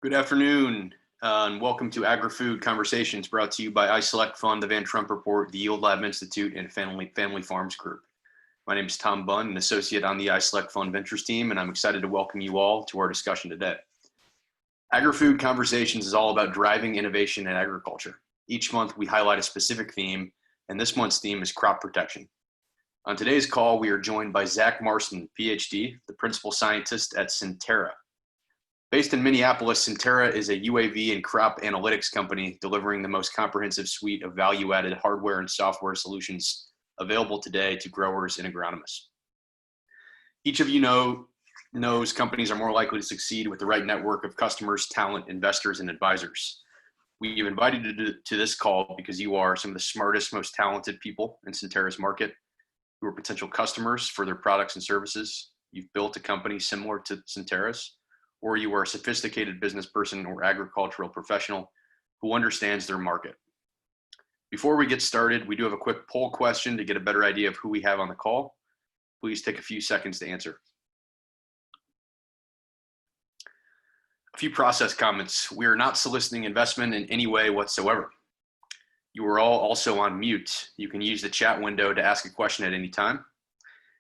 Good afternoon, and welcome to AgriFood Conversations brought to you by iSelect Fund, the Van Trump Report, the Yield Lab Institute, and Family Farms Group. My name is Tom Bunn, an associate on the iSelect Fund Ventures team, and I'm excited to welcome you all to our discussion today. AgriFood Conversations is all about driving innovation in agriculture. Each month we highlight a specific theme, and this month's theme is crop protection. On today's call, we are joined by Zach Marston, PhD, the principal scientist at Sentera. Based in Minneapolis, Sentera is a UAV and crop analytics company delivering the most comprehensive suite of value-added hardware and software solutions available today to growers and agronomists. Each of you knows companies are more likely to succeed with the right network of customers, talent, investors, and advisors. We've invited you to this call because you are some of the smartest, most talented people in Sentera's market who are potential customers for their products and services. You've built a company similar to Sentera's, or you are a sophisticated business person or agricultural professional who understands their market. Before we get started, we do have a quick poll question to get a better idea of who we have on the call. Please take a few seconds to answer. A few process comments. We are not soliciting investment in any way whatsoever. You are all also on mute. You can use the chat window to ask a question at any time.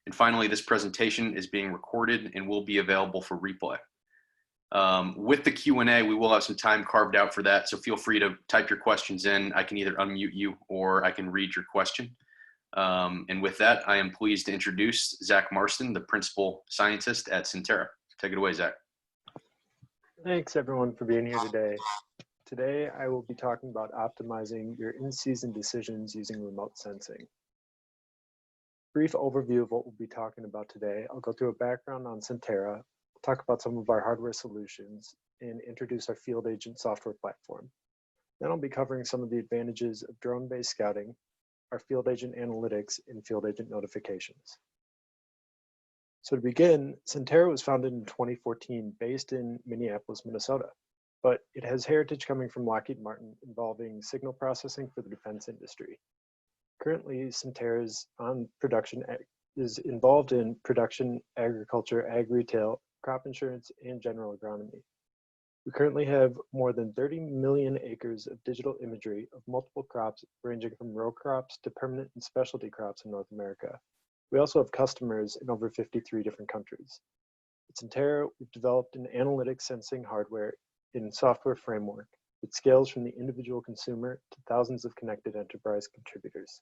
And finally, this presentation is being recorded and will be available for replay. With the Q&A, we will have some time carved out for that, so feel free to type your questions in. I can either unmute you or I can read your question. And with that, I am pleased to introduce Zach Marston, the principal scientist at Sentera. Take it away, Zach. Thanks everyone for being here today. Today, I will be talking about optimizing your in-season decisions using remote sensing. Brief overview of what we'll be talking about today. I'll go through a background on Sentera, talk about some of our hardware solutions, and introduce our Field Agent software platform. Then I'll be covering some of the advantages of drone-based scouting, our Field Agent analytics, and Field Agent notifications. So to begin, Sentera was founded in 2014 based in Minneapolis, Minnesota, but it has heritage coming from Lockheed Martin involving signal processing for the defense industry. Currently, Sentera is involved in production, agriculture, ag retail, crop insurance, and general agronomy. We currently have more than 30 million acres of digital imagery of multiple crops ranging from row crops to permanent and specialty crops in North America. We also have customers in over 53 different countries. At Sentera, we've developed an analytics sensing hardware in software framework that scales from the individual consumer to thousands of connected enterprise contributors.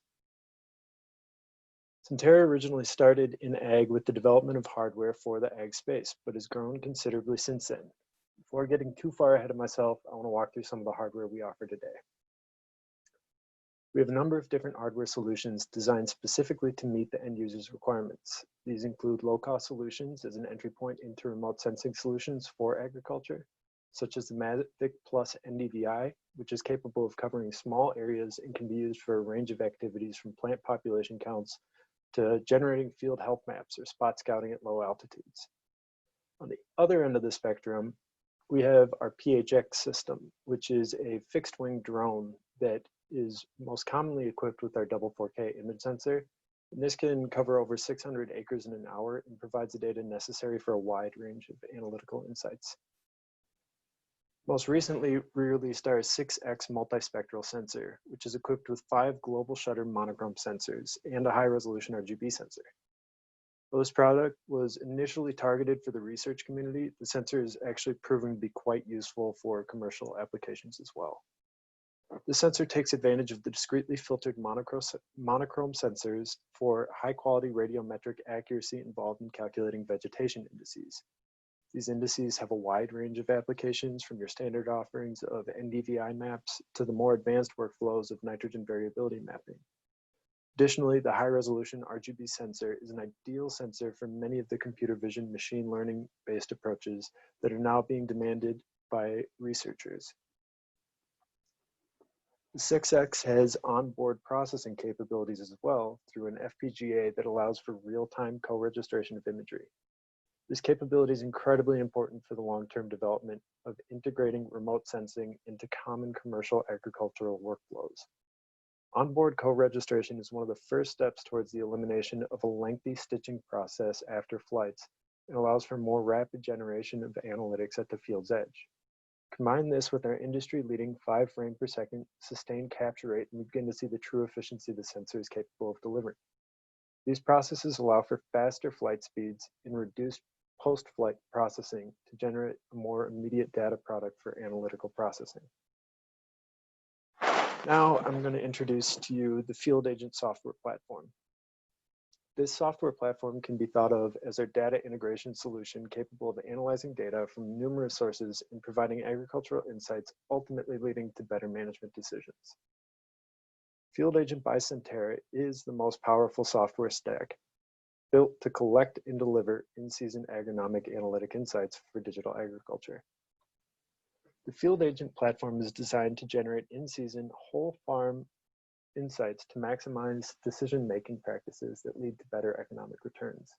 Sentera originally started in ag with the development of hardware for the ag space, but has grown considerably since then. Before getting too far ahead of myself, I want to walk through some of the hardware we offer today. We have a number of different hardware solutions designed specifically to meet the end user's requirements. These include low-cost solutions as an entry point into remote sensing solutions for agriculture, such as the Mavic Plus NDVI, which is capable of covering small areas and can be used for a range of activities from plant population counts to generating field health maps or spot scouting at low altitudes. On the other end of the spectrum, we have our PHX system, which is a fixed wing drone that is most commonly equipped with our double 4K image sensor. And this can cover over 600 acres in an hour and provides the data necessary for a wide range of analytical insights. Most recently, we released our 6X multispectral sensor, which is equipped with 5 global shutter monochrome sensors and a high-resolution RGB sensor. Though this product was initially targeted for the research community, the sensor is actually proven to be quite useful for commercial applications as well. The sensor takes advantage of the discretely filtered monochrome sensors for high-quality radiometric accuracy involved in calculating vegetation indices. These indices have a wide range of applications, from your standard offerings of NDVI maps to the more advanced workflows of nitrogen variability mapping. Additionally, the high-resolution RGB sensor is an ideal sensor for many of the computer vision machine learning-based approaches that are now being demanded by researchers. The 6X has onboard processing capabilities as well through an FPGA that allows for real-time co-registration of imagery. This capability is incredibly important for the long-term development of integrating remote sensing into common commercial agricultural workflows. Onboard co-registration is one of the first steps towards the elimination of a lengthy stitching process after flights and allows for more rapid generation of analytics at the field's edge. Combine this with our industry-leading 5 frame per second sustained capture rate, and we begin to see the true efficiency the sensor is capable of delivering. These processes allow for faster flight speeds and reduced post-flight processing to generate a more immediate data product for analytical processing. Now I'm going to introduce to you the FIELDAGENT software platform. This software platform can be thought of as our data integration solution capable of analyzing data from numerous sources and providing agricultural insights, ultimately leading to better management decisions. FIELDAGENT by Sentera is the most powerful software stack built to collect and deliver in-season agronomic analytic insights for digital agriculture. The FIELDAGENT platform is designed to generate in-season whole farm insights to maximize decision-making practices that lead to better economic returns.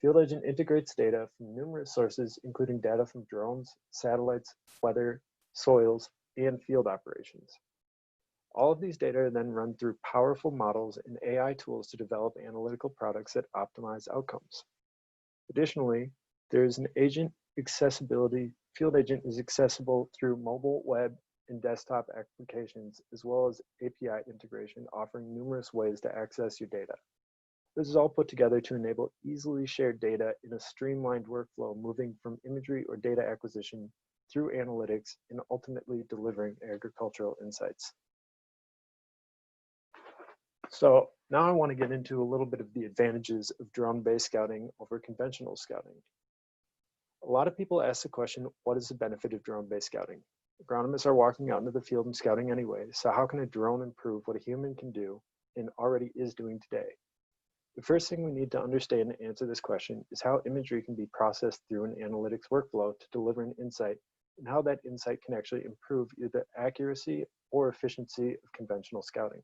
FIELDAGENT integrates data from numerous sources, including data from drones, satellites, weather, soils, and field operations. All of these data are then run through powerful models and AI tools to develop analytical products that optimize outcomes. Additionally, there is an agent accessibility. FIELDAGENT is accessible through mobile, web, and desktop applications, as well as API integration, offering numerous ways to access your data. This is all put together to enable easily shared data in a streamlined workflow, moving from imagery or data acquisition through analytics and ultimately delivering agricultural insights. So now I want to get into a little bit of the advantages of drone-based scouting over conventional scouting. A lot of people ask the question, what is the benefit of drone-based scouting? Agronomists are walking out into the field and scouting anyway, so how can a drone improve what a human can do and already is doing today? The first thing we need to understand to answer this question is how imagery can be processed through an analytics workflow to deliver an insight, and how that insight can actually improve either accuracy or efficiency of conventional scouting.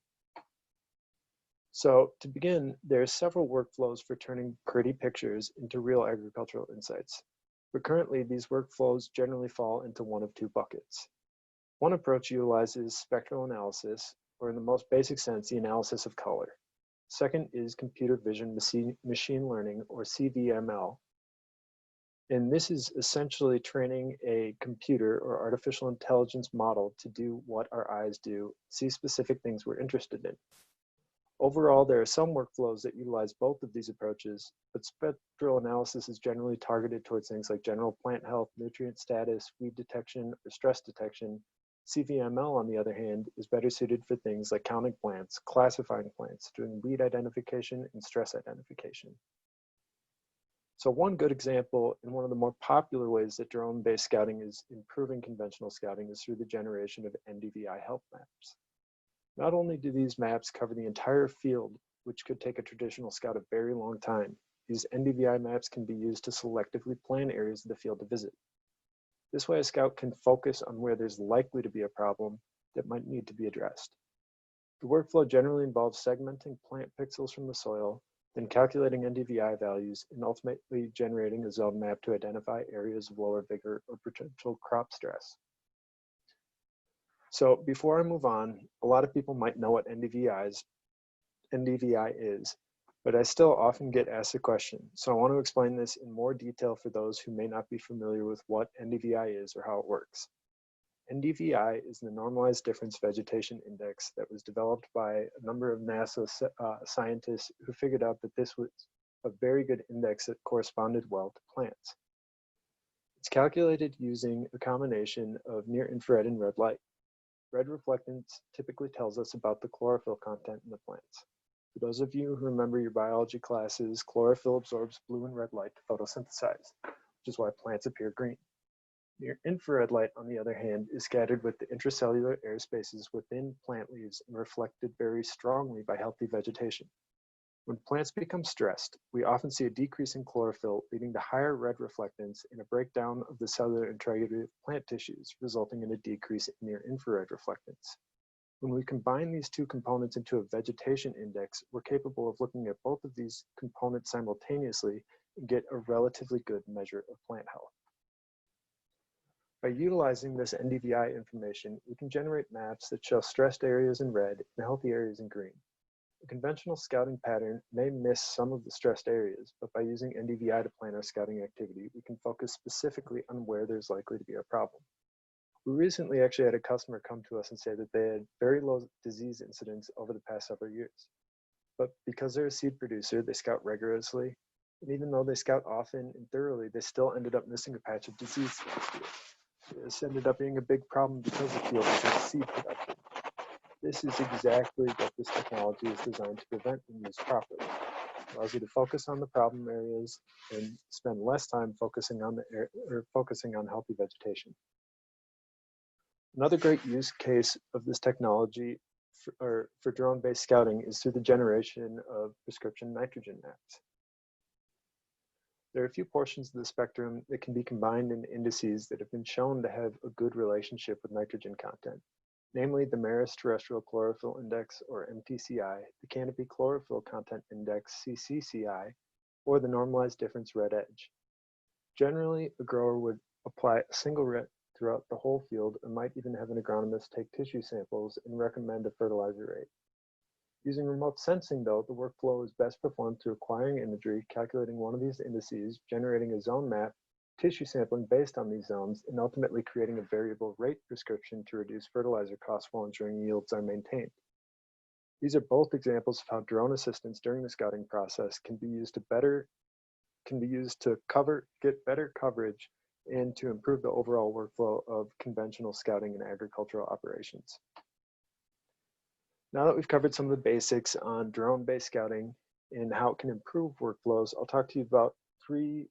So to begin, there are several workflows for turning pretty pictures into real agricultural insights. But currently, these workflows generally fall into one of two buckets. One approach utilizes spectral analysis, or in the most basic sense, the analysis of color. Second is computer vision machine learning, or CVML. And this is essentially training a computer or artificial intelligence model to do what our eyes do, see specific things we're interested in. Overall, there are some workflows that utilize both of these approaches, but spectral analysis is generally targeted towards things like general plant health, nutrient status, weed detection, or stress detection. CVML, on the other hand, is better suited for things like counting plants, classifying plants, doing weed identification, and stress identification. So one good example, and one of the more popular ways that drone-based scouting is improving conventional scouting, is through the generation of NDVI health maps. Not only do these maps cover the entire field, which could take a traditional scout a very long time, these NDVI maps can be used to selectively plan areas of the field to visit. This way, a scout can focus on where there's likely to be a problem that might need to be addressed. The workflow generally involves segmenting plant pixels from the soil, then calculating NDVI values, and ultimately generating a zone map to identify areas of lower vigor or potential crop stress. So before I move on, a lot of people might know what NDVI is, but I still often get asked the question. So I want to explain this in more detail for those who may not be familiar with what NDVI is or how it works. NDVI is the Normalized Difference Vegetation Index that was developed by a number of NASA scientists who figured out that this was a very good index that corresponded well to plants. It's calculated using a combination of near-infrared and red light. Red reflectance typically tells us about the chlorophyll content in the plants. For those of you who remember your biology classes, chlorophyll absorbs blue and red light to photosynthesize, which is why plants appear green. Near-infrared light, on the other hand, is scattered with the intracellular air spaces within plant leaves and reflected very strongly by healthy vegetation. When plants become stressed, we often see a decrease in chlorophyll, leading to higher red reflectance and a breakdown of the cellular integrity of plant tissues, resulting in a decrease in near-infrared reflectance. When we combine these two components into a vegetation index, we're capable of looking at both of these components simultaneously and get a relatively good measure of plant health. By utilizing this NDVI information, we can generate maps that show stressed areas in red and healthy areas in green. A conventional scouting pattern may miss some of the stressed areas, but by using NDVI to plan our scouting activity, we can focus specifically on where there's likely to be a problem. We recently actually had a customer come to us and say that they had very low disease incidence over the past several years. But because they're a seed producer, they scout rigorously. And even though they scout often and thoroughly, they still ended up missing a patch of disease last year. This ended up being a big problem because the field is seed production. This is exactly what this technology is designed to prevent when used properly. It allows you to focus on the problem areas and spend less time focusing on healthy vegetation. Another great use case of this technology for drone-based scouting is through the generation of prescription nitrogen maps. There are a few portions of the spectrum that can be combined in indices that have been shown to have a good relationship with nitrogen content, namely the Maris Terrestrial Chlorophyll Index, or MTCI, the Canopy Chlorophyll Content Index, CCCI, or the Normalized Difference Red Edge. Generally, a grower would apply a single RIT throughout the whole field and might even have an agronomist take tissue samples and recommend a fertilizer rate. Using remote sensing, though, the workflow is best performed through acquiring imagery, calculating one of these indices, generating a zone map, tissue sampling based on these zones, and ultimately creating a variable rate prescription to reduce fertilizer costs while ensuring yields are maintained. These are both examples of how drone assistance during the scouting process can be used to get better coverage and to improve the overall workflow of conventional scouting and agricultural operations. Now that we've covered some of the basics on drone-based scouting and how it can improve workflows, I'll talk to you about three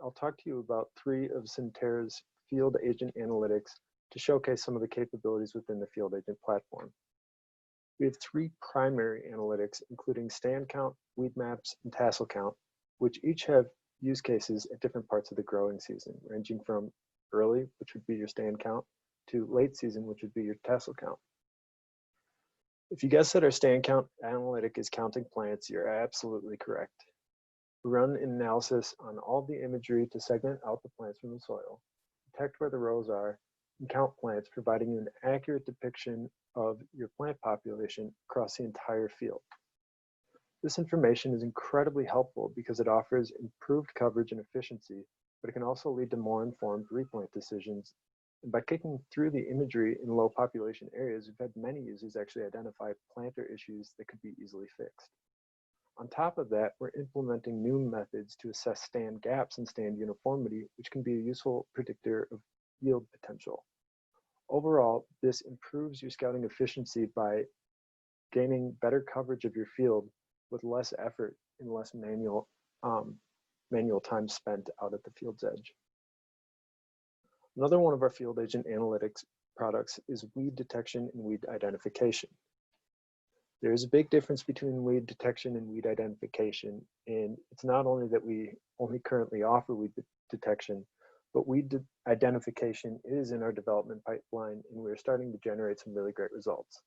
of Sentera's field agent analytics to showcase some of the capabilities within the field agent platform. We have three primary analytics, including stand count, weed maps, and tassel count, which each have use cases at different parts of the growing season, ranging from early, which would be your stand count, to late season, which would be your tassel count. If you guessed that our stand count analytic is counting plants, you're absolutely correct. We run an analysis on all the imagery to segment out the plants from the soil, detect where the rows are, and count plants, providing you an accurate depiction of your plant population across the entire field. This information is incredibly helpful because it offers improved coverage and efficiency, but it can also lead to more informed replant decisions. And by kicking through the imagery in low population areas, we've had many users actually identify planter issues that could be easily fixed. On top of that, we're implementing new methods to assess stand gaps and stand uniformity, which can be a useful predictor of yield potential. Overall, this improves your scouting efficiency by gaining better coverage of your field with less effort and less manual time spent out at the field's edge. Another one of our field agent analytics products is weed detection and weed identification. There is a big difference between weed detection and weed identification, and it's not only that we only currently offer weed detection, but weed identification is in our development pipeline, and we're starting to generate some really great results.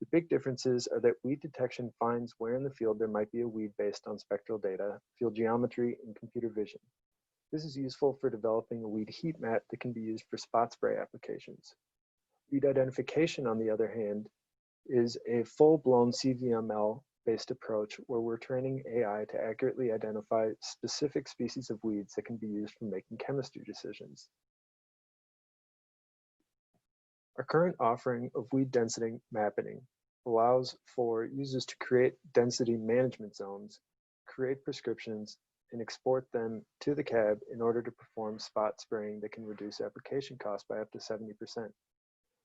The big differences are that weed detection finds where in the field there might be a weed based on spectral data, field geometry, and computer vision. This is useful for developing a weed heat map that can be used for spot spray applications. Weed identification, on the other hand, is a full-blown CVML-based approach where we're training AI to accurately identify specific species of weeds that can be used for making chemistry decisions. Our current offering of weed density mapping allows for users to create density management zones, create prescriptions, and export them to the cab in order to perform spot spraying that can reduce application costs by up to 70%.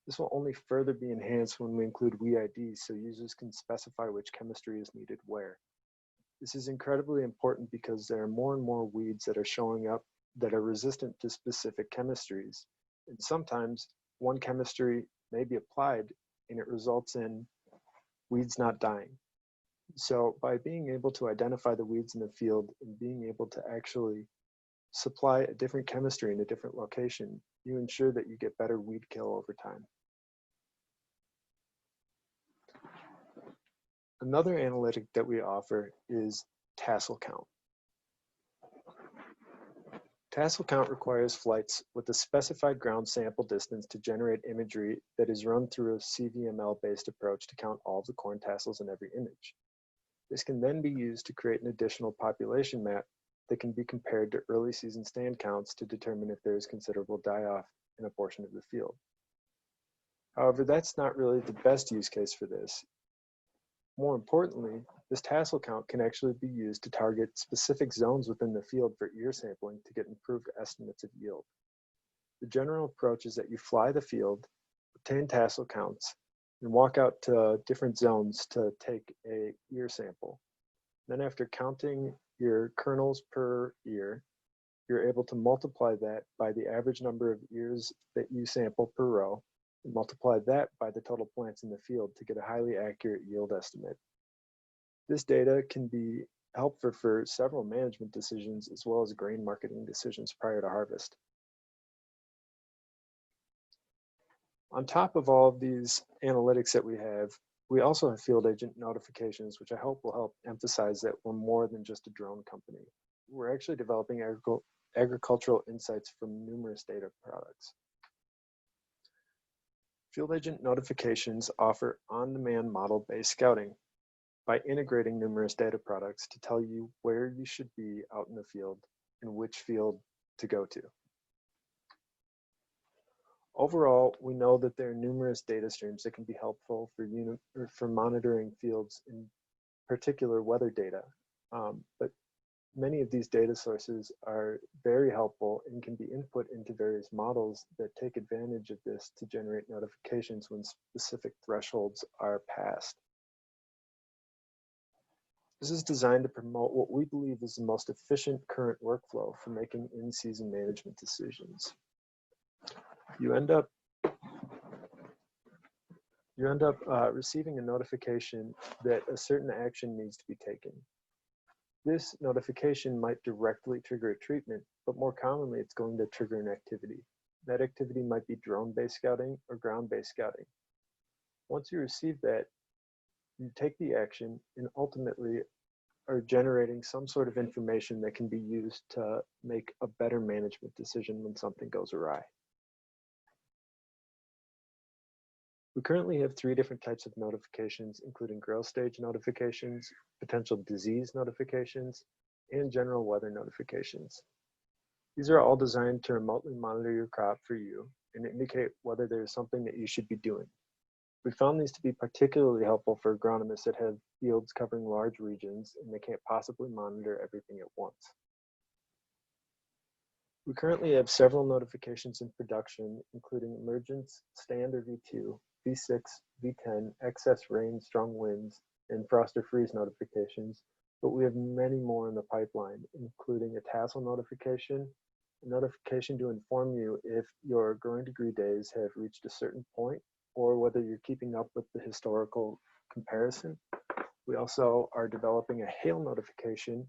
This will only further be enhanced when we include weed IDs so users can specify which chemistry is needed where. This is incredibly important because there are more and more weeds that are showing up that are resistant to specific chemistries. And sometimes one chemistry may be applied and it results in weeds not dying. So by being able to identify the weeds in the field and being able to actually supply a different chemistry in a different location, you ensure that you get better weed kill over time. Another analytic that we offer is tassel count. Tassel count requires flights with a specified ground sample distance to generate imagery that is run through a CVML-based approach to count all of the corn tassels in every image. This can then be used to create an additional population map that can be compared to early season stand counts to determine if there is considerable die-off in a portion of the field. However, that's not really the best use case for this. More importantly, this TASSEL count can actually be used to target specific zones within the field for ear sampling to get improved estimates of yield. The general approach is that you fly the field, obtain TASSEL counts, and walk out to different zones to take a ear sample. Then after counting your kernels per ear, you're able to multiply that by the average number of ears that you sample per row, and multiply that by the total plants in the field to get a highly accurate yield estimate. This data can be helpful for several management decisions as well as grain marketing decisions prior to harvest. On top of all of these analytics that we also have field agent notifications, which I hope will help emphasize that we're more than just a drone company. We're actually developing agricultural insights from numerous data products. Field agent notifications offer on-demand model-based scouting by integrating numerous data products to tell you where you should be out in the field and which field to go to. Overall, we know that there are numerous data streams that can be helpful for monitoring fields, in particular weather data. But many of these data sources are very helpful and can be input into various models that take advantage of this to generate notifications when specific thresholds are passed. This is designed to promote what we believe is the most efficient current workflow for making in-season management decisions. You end up receiving a notification that a certain action needs to be taken. This notification might directly trigger a treatment, but more commonly it's going to trigger an activity. That activity might be drone-based scouting or ground-based scouting. Once you receive that, you take the action and ultimately are generating some sort of information that can be used to make a better management decision when something goes awry. We currently have 3 different types of notifications, including growth stage notifications, potential disease notifications, and general weather notifications. These are all designed to remotely monitor your crop for you and indicate whether there is something that you should be doing. We found these to be particularly helpful for agronomists that have fields covering large regions and they can't possibly monitor everything at once. We currently have several notifications in production, including emergence, stand or V2, V6, V10, excess rain, strong winds, and frost or freeze notifications, but we have many more in the pipeline, including a TASSEL notification, a notification to inform you if your growing degree days have reached a certain point, or whether you're keeping up with the historical comparison. We also are developing a hail notification.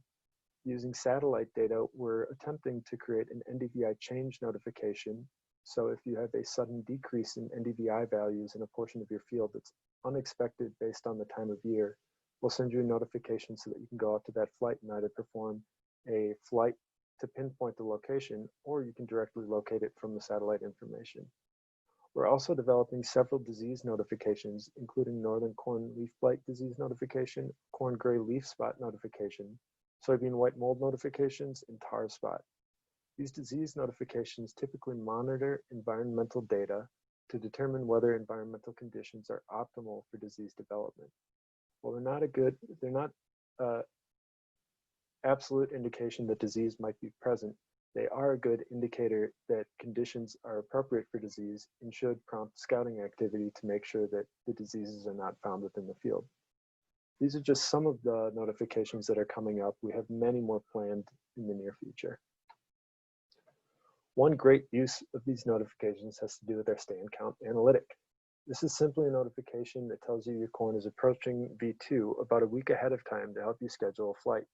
Using satellite data, we're attempting to create an NDVI change notification. So if you have a sudden decrease in NDVI values in a portion of your field that's unexpected based on the time of year, we'll send you a notification so that you can go out to that flight and either perform a flight to pinpoint the location, or you can directly locate it from the satellite information. We're also developing several disease notifications, including northern corn leaf blight disease notification, corn gray leaf spot notification, soybean white mold notifications, and tar spot. These disease notifications typically monitor environmental data to determine whether environmental conditions are optimal for disease development. While they're not absolute indication that disease might be present, they are a good indicator that conditions are appropriate for disease and should prompt scouting activity to make sure that the diseases are not found within the field. These are just some of the notifications that are coming up. We have many more planned in the near future. One great use of these notifications has to do with our stand count analytic. This is simply a notification that tells you your corn is approaching V2 about a week ahead of time to help you schedule a flight.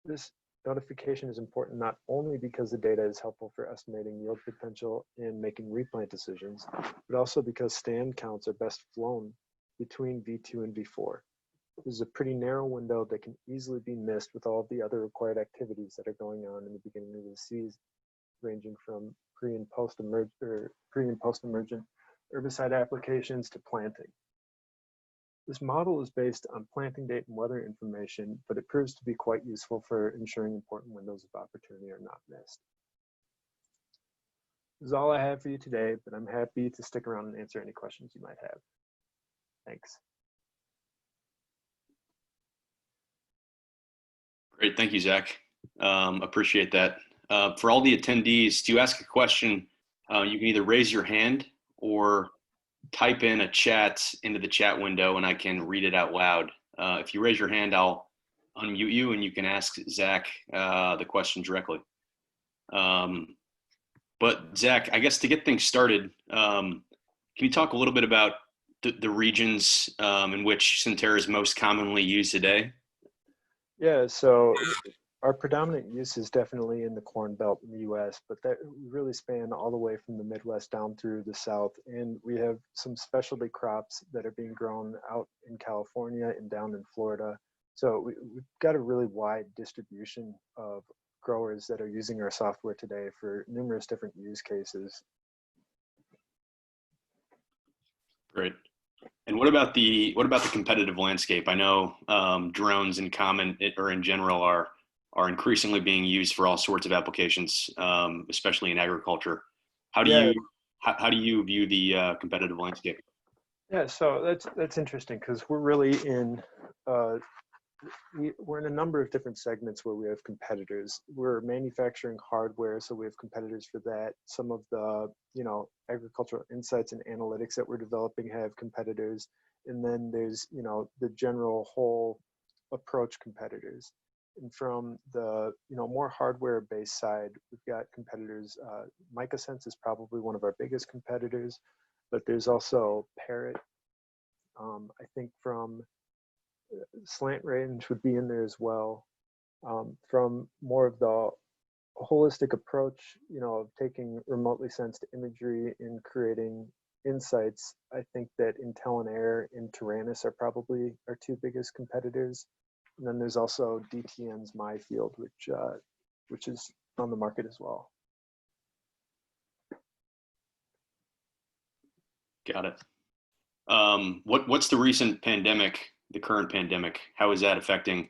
This notification is important not only because the data is helpful for estimating yield potential and making replant decisions, but also because stand counts are best flown between V2 and V4. This is a pretty narrow window that can easily be missed with all of the other required activities that are going on in the beginning of the season, ranging from pre and post-emergent herbicide applications to planting. This model is based on planting date and weather information, but it proves to be quite useful for ensuring important windows of opportunity are not missed. This is all I have for you today, but I'm happy to stick around and answer any questions you might have. Thanks. Great, thank you, Zach. Appreciate that. For all the attendees, to ask a question, you can either raise your hand or type in a chat into the chat window and I can read it out loud. If you raise your hand, I'll unmute you and you can ask Zach the question directly. But Zach, I guess to get things started, can you talk a little bit about the regions in which Sentera is most commonly used today? Yeah, so our predominant use is definitely in the Corn Belt in the US, but that really span all the way from the Midwest down through the South. And we have some specialty crops that are being grown out in California and down in Florida. So we've got a really wide distribution of growers that are using our software today for numerous different use cases. Great. And what about the competitive landscape? I know drones in common or in general are increasingly being used for all sorts of applications, especially in agriculture. How do you view the competitive landscape? Yeah, so that's interesting because we're really in we're in a number of different segments where we have competitors. We're manufacturing hardware, so we have competitors for that. Some of the, agricultural insights and analytics that we're developing have competitors. And then there's, the general whole approach competitors. And from the, more hardware-based side, we've got competitors. MicaSense is probably one of our biggest competitors, but there's also Parrot. I think from Slant Range would be in there as well. From more of the holistic approach, of taking remotely sensed imagery and creating insights, I think that Intel and Air and Tyrannus are probably our two biggest competitors. And then there's also DTN's MyField, which is on the market as well. Got it. What's the recent pandemic, the current pandemic? How is that affecting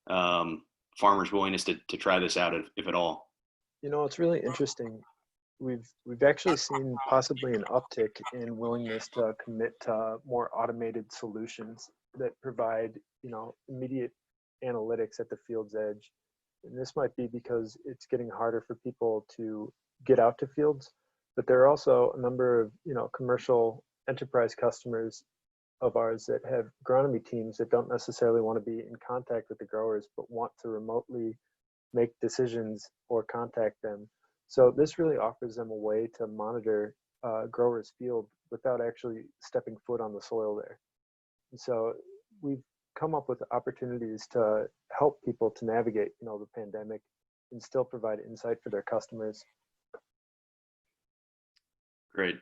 farmers' willingness to try this out, if at all? It's really interesting. We've actually seen possibly an uptick in willingness to commit to more automated solutions that provide, immediate analytics at the field's edge. And this might be because it's getting harder for people to get out to fields, but there are also a number of, commercial enterprise customers of ours that have agronomy teams that don't necessarily want to be in contact with the growers, but want to remotely make decisions or contact them. So this really offers them a way to monitor growers' field without actually stepping foot on the soil there. And so we've come up with opportunities to help people to navigate, the pandemic and still provide insight for their customers. Great.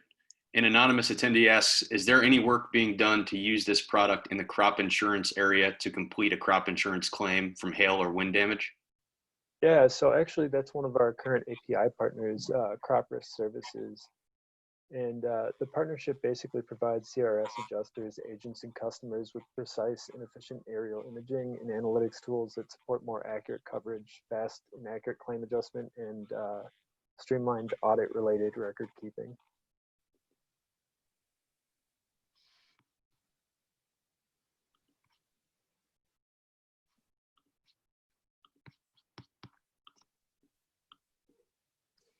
An anonymous attendee asks, is there any work being done to use this product in the crop insurance area to complete a crop insurance claim from hail or wind damage? Yeah, so actually that's one of our current API partners, Crop Risk Services. And the partnership basically provides CRS adjusters, agents, and customers with precise and efficient aerial imaging and analytics tools that support more accurate coverage, fast and accurate claim adjustment, and streamlined audit-related record keeping.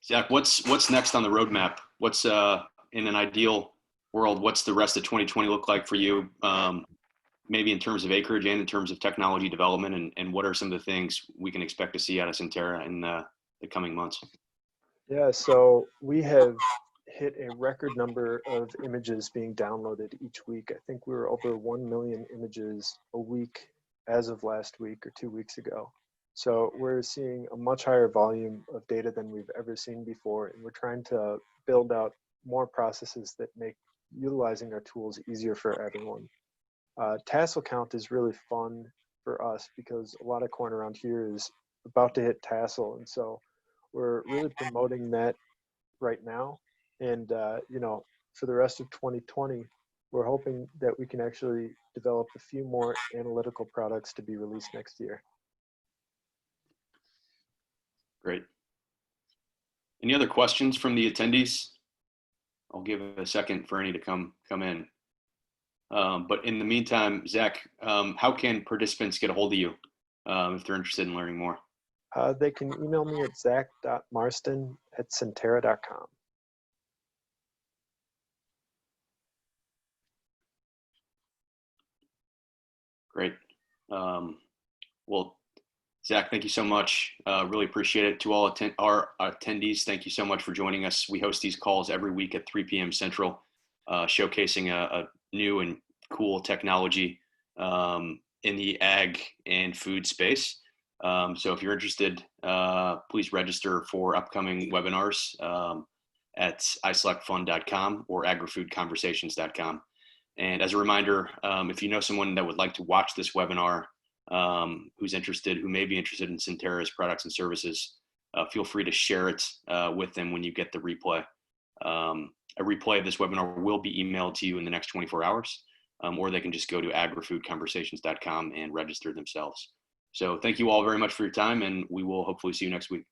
Zach, what's next on the roadmap? What's in an ideal world, what's the rest of 2020 look like for you? Maybe in terms of acreage and in terms of technology development, and what are some of the things we can expect to see out of Sentera in the coming months? Yeah, so we have hit a record number of images being downloaded each week. I think we were over 1 million images a week as of last week or 2 weeks ago. So we're seeing a much higher volume of data than we've ever seen before, and we're trying to build out more processes that make utilizing our tools easier for everyone. TASSEL count is really fun for us because a lot of corn around here is about to hit TASSEL, and so we're really promoting that right now. And for the rest of 2020, we're hoping that we can actually develop a few more analytical products to be released next year. Great. Any other questions from the attendees? I'll give it a second for any to come in. But in the meantime, Zach, how can participants get a hold of you if they're interested in learning more? They can email me at zach.marston@sentera.com. Great. Well, Zach, thank you so much. Really appreciate it. To all our attendees, thank you so much for joining us. We host these calls every week at 3 p.m. Central, showcasing a new and cool technology in the ag and food space. So if you're interested, please register for upcoming webinars at iselectfund.com or agrifoodconversations.com. And as a reminder, if you know someone that would like to watch this webinar, who may be interested in Sentera's products and services, feel free to share it with them when you get the replay. A replay of this webinar will be emailed to you in the next 24 hours, or they can just go to agrifoodconversations.com and register themselves. So thank you all very much for your time, and we will hopefully see you next week.